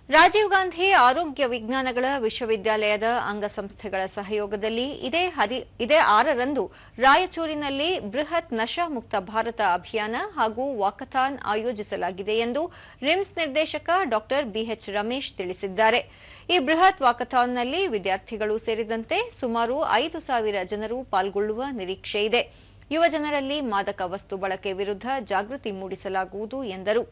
ರಾಜೀವ್ ಗಾಂಧಿ ಆರೋಗ್ಯ ವಿಜ್ಞಾನಗಳ ವಿಶ್ವವಿದ್ಯಾಲಯದ ಅಂಗಸಂಸ್ಥೆಗಳ ಸಹಯೋಗದಲ್ಲಿ ಇದೇ 6ರಂದು ರಾಯಚೂರಿನಲ್ಲಿ ಬೃಹತ್ ನಶಾ ಮುಕ್ತ ಭಾರತ ಅಭಿಯಾನ ಹಾಗೂ ವಾಕಥಾನ್ ಆಯೋಜಿಸಲಾಗಿದೆ ಎಂದು ರಿಮ್ಸ್ ನಿರ್ದೇಶಕ ಡಾ ಬಿಎಚ್ ರಮೇಶ್ ತಿಳಿಸಿದ್ದಾರೆ. ಈ ಬೃಹತ್ ವಾಕಥಾನ್ನಲ್ಲಿ ವಿದ್ಯಾರ್ಥಿಗಳು ಸೇರಿದಂತೆ ಸುಮಾರು 5,000 ಜನರು ಪಾಲ್ಗೊಳ್ಳುವ ನಿರೀಕ್ಷೆ ಇದೆ. ಯುವಜನರಲ್ಲಿ ಮಾದಕ ವಸ್ತು ಬಳಕೆ ವಿರುದ್ಧ ಜಾಗೃತಿ ಮೂಡಿಸಲಾಗುವುದು ಎಂದರು.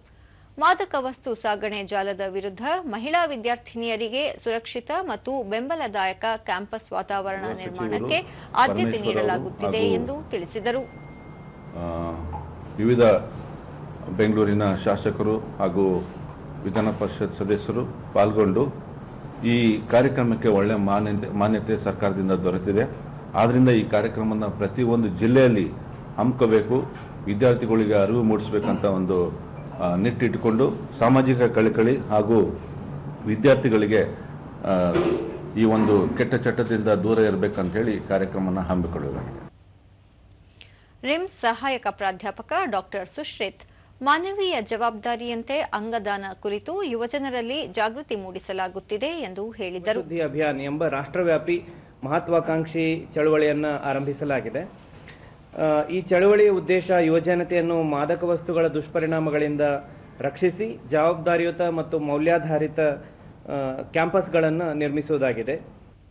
ಮಾದಕ ವಸ್ತು ಸಾಗಣೆ ಜಾಲದ ವಿರುದ್ಧ ಮಹಿಳಾ ವಿದ್ಯಾರ್ಥಿನಿಯರಿಗೆ ಸುರಕ್ಷಿತ ಮತ್ತು ಬೆಂಬಲದಾಯಕ ಕ್ಯಾಂಪಸ್ ವಾತಾವರಣ ನಿರ್ಮಾಣಕ್ಕೆ ಆದ್ಯತೆ ನೀಡಲಾಗುತ್ತಿದೆ ಎಂದು ತಿಳಿಸಿದರು. ವಿವಿಧ ಬೆಂಗಳೂರಿನ ಶಾಸಕರು ಹಾಗೂ ವಿಧಾನ ಪರಿಷತ್ ಸದಸ್ಯರು ಪಾಲ್ಗೊಂಡು ಈ ಕಾರ್ಯಕ್ರಮಕ್ಕೆ ಒಳ್ಳೆಯ ಮಾನ್ಯತೆ ಸರ್ಕಾರದಿಂದ ದೊರೆತಿದೆ. ಆದ್ದರಿಂದ ಈ ಕಾರ್ಯಕ್ರಮವನ್ನು ಪ್ರತಿಯೊಂದು ಜಿಲ್ಲೆಯಲ್ಲಿ ಹಮ್ಮಿಕೋಬೇಕು, ವಿದ್ಯಾರ್ಥಿಗಳಿಗೆ ಅರಿವು ಮೂಡಿಸಬೇಕಂತ ಒಂದು ನಿಟ್ಟಿಟ್ಟುಕೊಂಡು ಸಾಮಾಜಿಕ ಕಳಕಳಿ ಹಾಗೂ ವಿದ್ಯಾರ್ಥಿಗಳಿಗೆ ಈ ಒಂದು ಕೆಟ್ಟ ಚಟದಿಂದ ದೂರ ಇರಬೇಕಂತ ಹೇಳಿ ಕಾರ್ಯಕ್ರಮವನ್ನು ಹಮ್ಮಿಕೊಳ್ಳಲಾಗಿದೆ. ರಿಮ್ಸ್ ಸಹಾಯಕ ಪ್ರಾಧ್ಯಾಪಕ ಡಾ ಸುಶ್ರಿತ್ ಮಾನವೀಯ ಜವಾಬ್ದಾರಿಯಂತೆ ಅಂಗದಾನ ಕುರಿತು ಯುವಜನರಲ್ಲಿ ಜಾಗೃತಿ ಮೂಡಿಸಲಾಗುತ್ತಿದೆ ಎಂದು ಹೇಳಿದರು. ಅಭಿಯಾನ ಎಂಬ ರಾಷ್ಟ್ರವ್ಯಾಪಿ ಮಹತ್ವಾಕಾಂಕ್ಷಿ ಚಳವಳಿಯನ್ನು ಆರಂಭಿಸಲಾಗಿದೆ. ಈ ಚಳವಳಿಯ ಉದ್ದೇಶ ಯುವಜನತೆಯನ್ನು ಮಾದಕ ವಸ್ತುಗಳ ದುಷ್ಪರಿಣಾಮಗಳಿಂದ ರಕ್ಷಿಸಿ ಜವಾಬ್ದಾರಿಯುತ ಮತ್ತು ಮೌಲ್ಯಾಧಾರಿತ ಕ್ಯಾಂಪಸ್ಗಳನ್ನು ನಿರ್ಮಿಸುವುದಾಗಿದೆ.